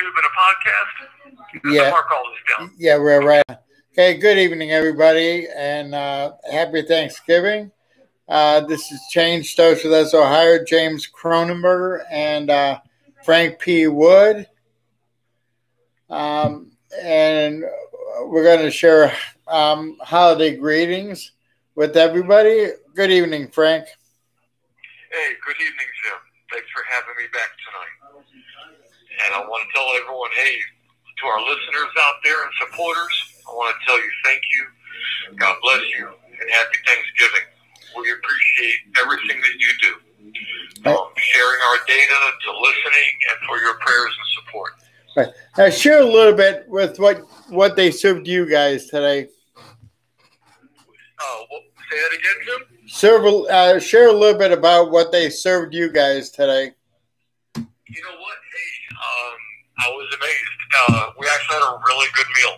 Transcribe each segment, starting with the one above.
YouTube and a podcast. Yeah. Mark all this down. Yeah, we're right. Okay, good evening, everybody, and happy Thanksgiving. This is Change Starts With Us Ohio, James Cronenberger and Frank P. Wood. And we're going to share holiday greetings with everybody. Good evening, Frank. Hey, good evening, Jim. Thanks for having me back tonight. And I want to tell everyone, hey, to our listeners out there and supporters, I want to tell you thank you, God bless you, and happy Thanksgiving. We appreciate everything that you do, sharing our data, to listening, and for your prayers and support. Right. Now share a little bit with what they served you guys today. Say that again, Jim? Share a little bit about what they served you guys today. You know what? Hey, I was amazed. We actually had a really good meal.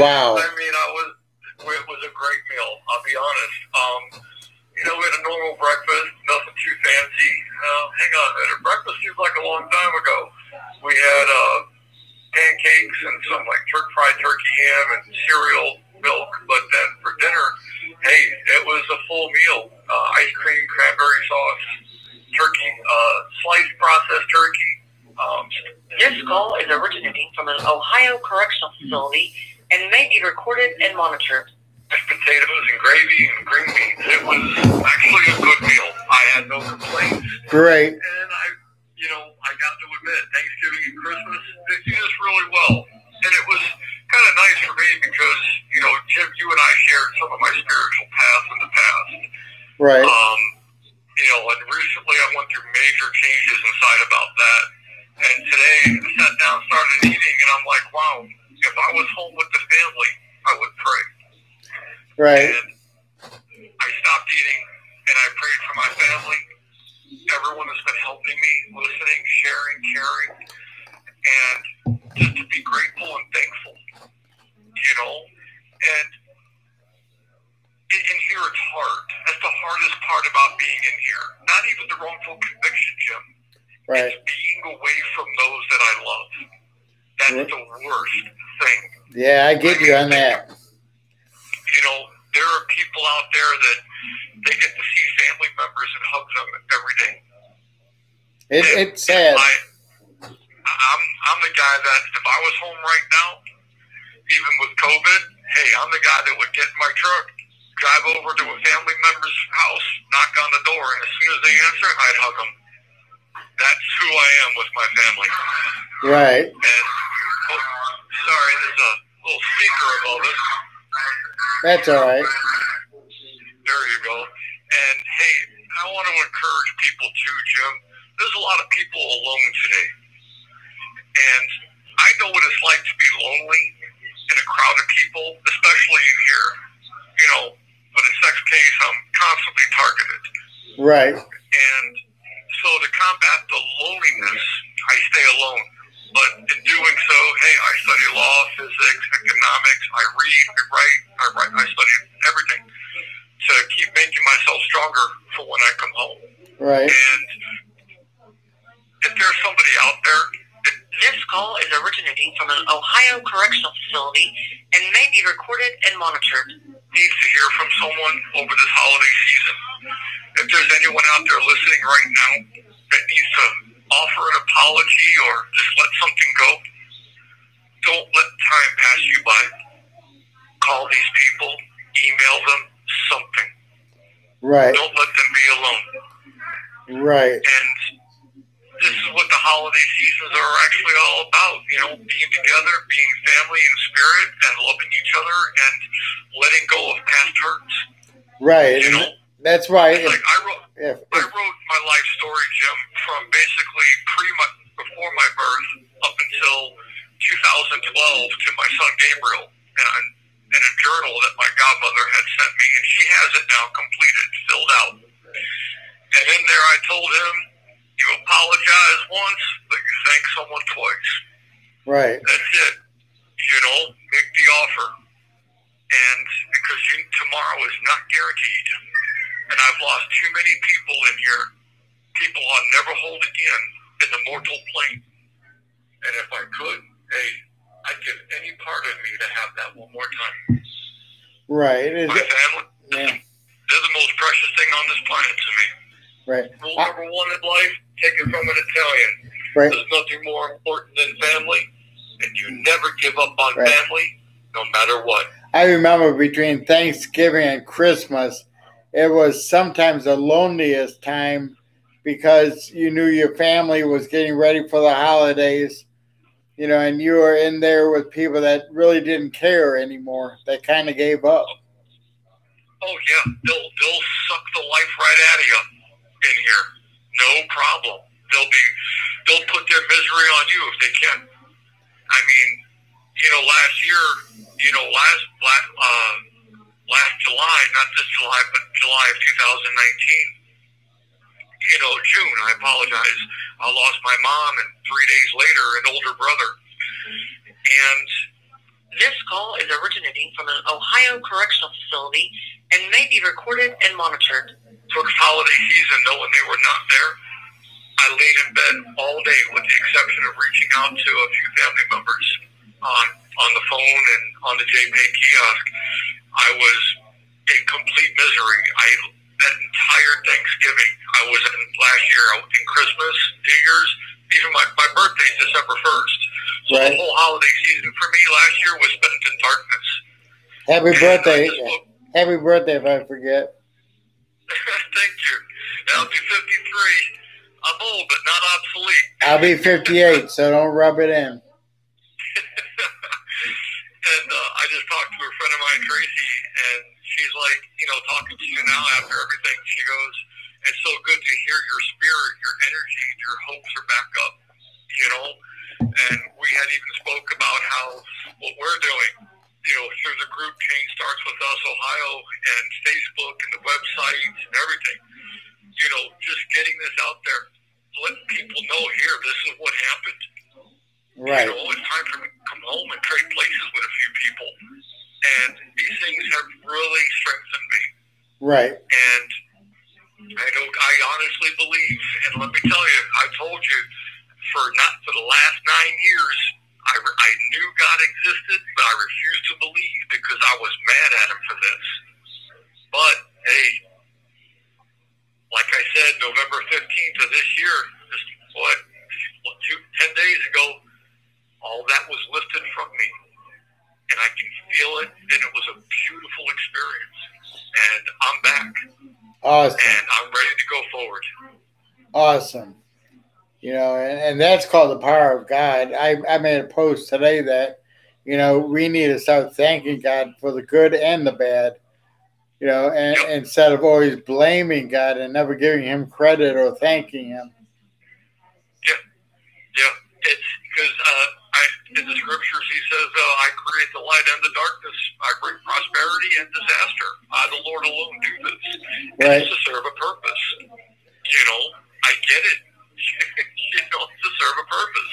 Wow. I mean, it was a great meal. I'll be honest. We had a normal breakfast, nothing too fancy. Hang on a minute. Breakfast seems like a long time ago. We had pancakes and some fried turkey ham and cereal, milk. But then for dinner, hey, it was a full meal. Ice cream, cranberry sauce, turkey, sliced processed turkey. This call is originating from an Ohio correctional facility and may be recorded and monitored. Mashed potatoes and gravy and green beans. It was actually a good meal. I had no complaints. Great. And I got to admit, Thanksgiving and Christmas, they do this really well. And it was kind of nice for me because, Jim, you and I shared some of my spiritual paths in the past. Right. And recently I went through major changes inside about that. And today I sat down, started eating, and I'm like, wow, if I was home with the family, I would pray. Right. And I stopped eating, and I prayed for my family. Everyone has been helping me, listening, sharing, caring, and just to be grateful and thankful, And in here it's hard. That's the hardest part about being in here. Not even the wrongful conviction, Jim. Right. It's being away from those that I love. That's the worst thing. Yeah, I get you on that. There are people out there that they get to see family members and hug them every day. It's sad. I'm the guy that if I was home right now, even with COVID, hey, I'm the guy that would get in my truck, drive over to a family member's house, knock on the door, and as soon as they answer, I'd hug them. That's who I am with my family. Right. And, sorry, there's a little speaker above us. That's all right. There you go. And, hey, I want to encourage people too, Jim. There's a lot of people alone today. And I know what it's like to be lonely in a crowd of people, especially in here. But in sex case, I'm constantly targeted. Right. And so to combat the loneliness, I stay alone. But in doing so, hey, I study law, physics, economics, I read, I write, I study everything to keep making myself stronger for when I come home. Right. And if there's somebody out there, this call is originating from an Ohio correctional facility and may be recorded and monitored. Needs to hear from someone over this holiday season. If there's anyone out there listening right now that needs to offer an apology or just let something go, don't let time pass you by. Call these people, email them, something. Right. Don't let them be alone. Right. And this is what the holiday seasons are actually all about, being together, being family in spirit, and loving each other, and letting go of past hurts. Right. That's right. I wrote my life story, Jim, from basically before my birth up until 2012 to my son Gabriel, and in a journal that my godmother had sent me, and she has it now completed, filled out. And in there I told him, you apologize once, but you thank someone twice. Right. That's it. Make the offer. And because tomorrow is not guaranteed. And I've lost too many people in here, people I'll never hold again in the mortal plane. Right. My family, yeah. they're the most precious thing on this planet to me. Right. Rule number one in life, take it from an Italian. Right. There's nothing more important than family, and you never give up on Right. family, no matter what. I remember between Thanksgiving and Christmas, it was sometimes the loneliest time because you knew your family was getting ready for the holidays, you know, and you were in there with people that really didn't care anymore. They kind of gave up. Oh yeah, they'll suck the life right out of you in here, no problem. They'll put their misery on you if they can. I mean, you know, last year, you know, last July, not this July, but July of 2019. You know, June. I apologize. I lost my mom, and 3 days later, an older brother. And this call is originating from an Ohio correctional facility and may be recorded and monitored. For the holiday season, knowing they were not there, I laid in bed all day with the exception of reaching out to a few family members on the phone and on the JPay kiosk. I was in complete misery. That entire Thanksgiving, I was in last year, in Christmas, New Year's, even my birthday, December 1st. So right. The whole holiday season for me last year was spent in darkness. Happy birthday. Happy birthday if I forget. Thank you. I'll be 53. I'm old, but not obsolete. I'll be 58, so don't rub it in. And I just talked to a friend of mine, Tracy, and she's like, you know, talking to you now after everything, she goes, it's so good to hear your spirit, your energy, your hopes are back up, you know? And we had even spoke about how what we're doing, you know, through the group Change Starts With Us Ohio and Facebook and the website and everything, you know, just getting this out there, letting people know here, this is what happened. Right. You know, it's time for me to come home and trade places with a few people. And these things have really strengthened me. Right. And I know, I honestly believe, and let me tell you, I told you, for the last 9 years, I knew God existed, but I refused to believe because I was mad at him for this. But, hey, like I said, November 15th of this year, just 10 days ago, all that was lifted from me. And I can feel it, and it was a beautiful experience. And I'm back. Awesome. And I'm ready to go forward. Awesome. You know, and that's called the power of God. I made a post today that, you know, we need to start thanking God for the good and the bad, you know, and Yep. instead of always blaming God and never giving him credit or thanking him. Yeah. It's because in the scriptures, he says, I create the light and the darkness. I bring prosperity and disaster. I, the Lord alone, do this. And Right. it's to serve a purpose. You know, I get it. You know, to serve a purpose.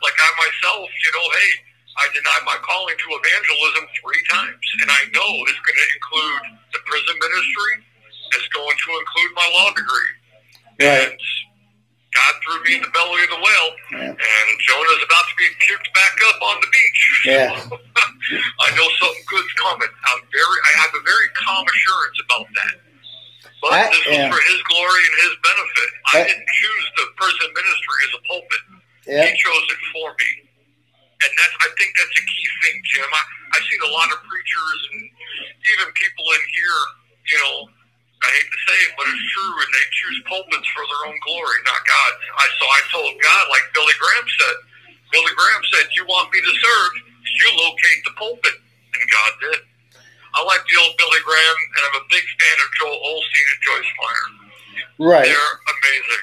Like I myself, you know, hey, I denied my calling to evangelism 3 times. And I know it's going to include the prison ministry. It's going to include my law degree. Right. And God threw me in the belly of the whale, Yeah. and Jonah's about to be puked back up on the beach. Yeah. I know something good's coming. I have a very calm assurance about that. But this was for his glory and his benefit. I didn't choose the prison ministry as a pulpit. Yeah. He chose it for me. And I think that's a key thing, Jim. I've seen a lot of preachers and even people in here, you know, I hate to say it, but it's true, and they choose pulpits for their own glory, not God's. So I told God, like Billy Graham said, you want me to serve, you locate the pulpit. And God did. I like the old Billy Graham, and I'm a big fan of Joel Osteen and Joyce Meyer. Right. They're amazing.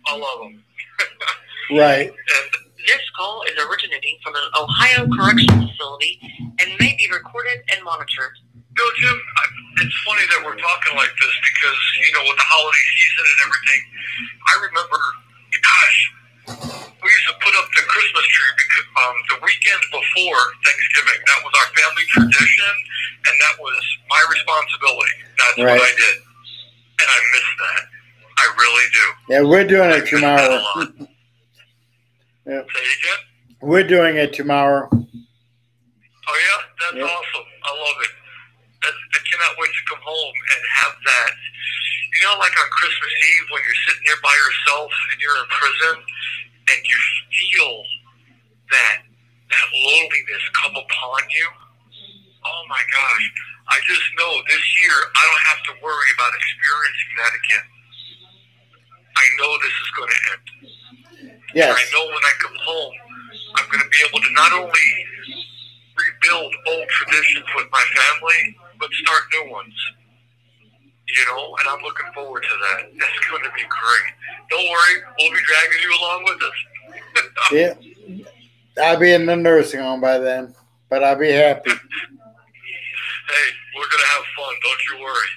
I love them. Right. And this call is originating from an Ohio correctional facility and may be recorded and monitored. You know, Jim, it's funny that we're talking like this because, you know, with the holiday season and everything, I remember, gosh, we used to put up the Christmas tree because the weekend before Thanksgiving. That was our family tradition, and that was my responsibility. That's Right. what I did. And I miss that. I really do. Yeah, we're doing it tomorrow. Say it again? We're doing it tomorrow. Oh, yeah? That's awesome. I love it. home and have that, like on Christmas Eve when you're sitting there by yourself and you're in prison and you feel that loneliness come upon you. Oh my gosh. I just know this year I don't have to worry about experiencing that again. I know this is going to end. Yes. And I know when I come home, I'm going to be able to not only rebuild old traditions with my family, but start new ones. And I'm looking forward to that. That's going to be great. Don't worry, we'll be dragging you along with us. Yeah. I'll be in the nursing home by then, but I'll be happy. Hey, we're going to have fun. Don't you worry.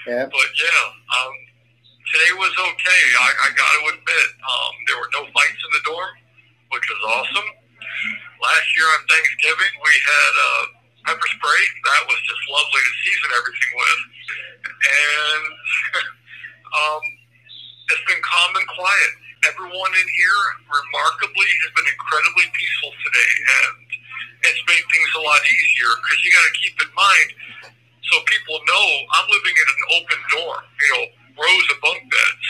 Yeah. But, today was okay. I got to admit, there were no fights in the dorm, which was awesome. Last year on Thanksgiving, we had pepper spray. That was just lovely to season everything with. And it's been calm and quiet. Everyone in here, remarkably, has been incredibly peaceful today. And it's made things a lot easier because you got to keep in mind, so people know I'm living in an open dorm, rows of bunk beds,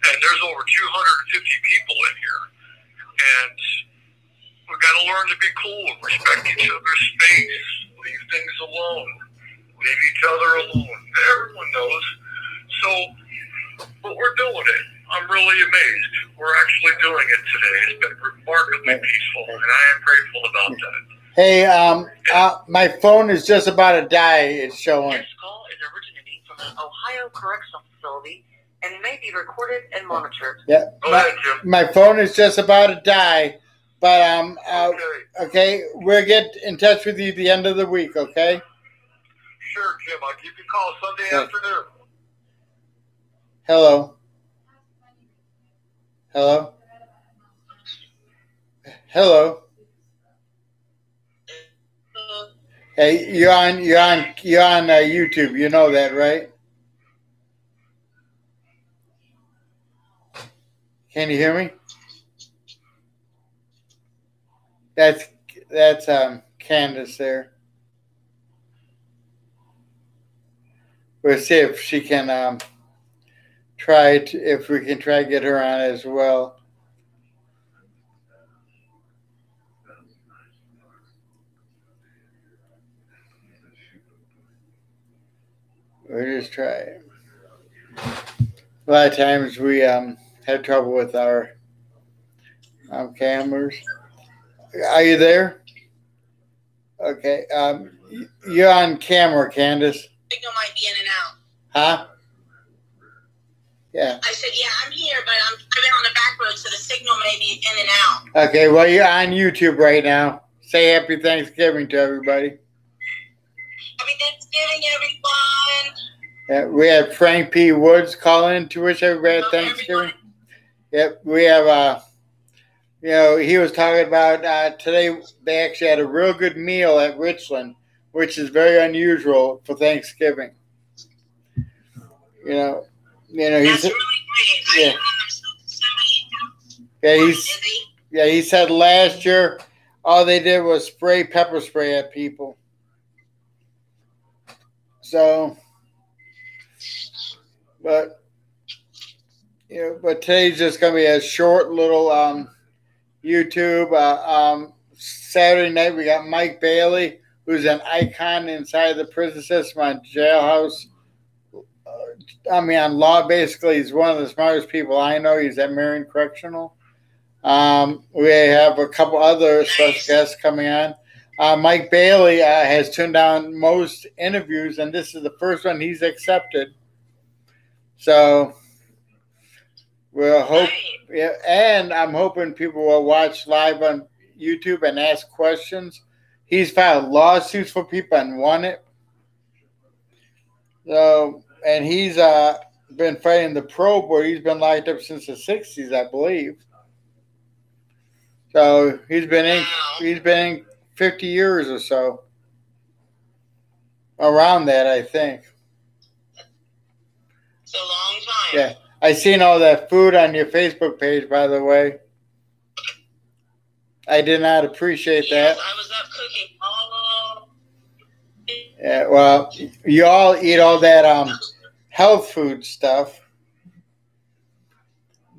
and there's over 250 people in here. And we've got to learn to be cool and respect each other's space, leave things alone, leave each other alone. Everyone knows. So, but we're doing it. I'm really amazed. We're actually doing it today. It's been remarkably peaceful, and I am grateful about that. Hey, my phone is just about to die. It's showing. This call is originating from an Ohio correctional facility and may be recorded and monitored. Yeah. Go ahead, Jim. My phone is just about to die, but okay, we'll get in touch with you at the end of the week. Okay. Sure, Jim. I'll give you a call Sunday afternoon. Hello. Hello. Hello. Hey, you're on YouTube. You know that, right? Can you hear me? That's Candace there. We'll see if she can if we can try to get her on as well. We'll just try it. A lot of times we have trouble with our cameras. Are you there? Okay. You're on camera, Candace. Signal might be in and out. Huh? Yeah. I said, yeah, I'm here, but I'm driving on the back road, so the signal may be in and out. Okay, well, you're on YouTube right now. Say Happy Thanksgiving to everybody. Happy Thanksgiving, everyone. Yeah, we have Frank P. Woods calling to wish everybody Thanksgiving. Yep, we have, he was talking about today they actually had a real good meal at Richland, which is very unusual for Thanksgiving. That's he's really great. He said last year all they did was spray pepper spray at people. So, but today's just gonna be a short little YouTube. Saturday night we got Mike Bailey, who's an icon inside the prison system on Jailhouse. On law, basically, he's one of the smartest people I know. He's at Marion Correctional. We have a couple other special guests coming on. Mike Bailey has turned down most interviews, and this is the first one he's accepted. So we'll hope, and I'm hoping people will watch live on YouTube and ask questions. He's filed lawsuits for people and won it. So, and he's been fighting the probe where he's been locked up since the 60s, I believe. So he's been in 50 years or so. Around that, I think. It's a long time. Yeah. I seen all that food on your Facebook page, by the way. I did not appreciate that. I was up cooking all Yeah, well, you all eat all that health food stuff.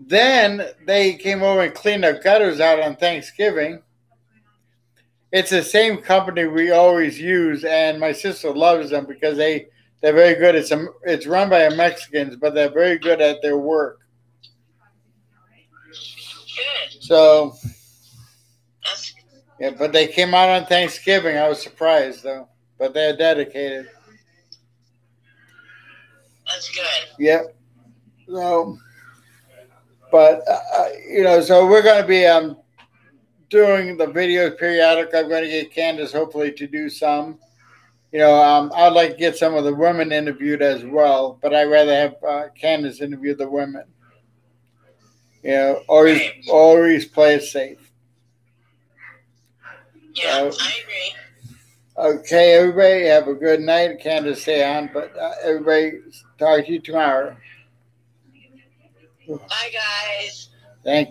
Then they came over and cleaned our gutters out on Thanksgiving. It's the same company we always use, and my sister loves them because they're very good. It's run by Mexicans, but they're very good at their work. Good. So, That's yeah, but they came out on Thanksgiving. I was surprised though, but they're dedicated. good. Yep. So, but so we're going to be doing the videos periodic. I'm going to get Candace hopefully to do some. I'd like to get some of the women interviewed as well, but I'd rather have Candace interview the women. Always play it safe. Yeah, I agree. Okay, everybody, have a good night. Candace, stay on, but everybody, talk to you tomorrow. Bye, guys. Thank you.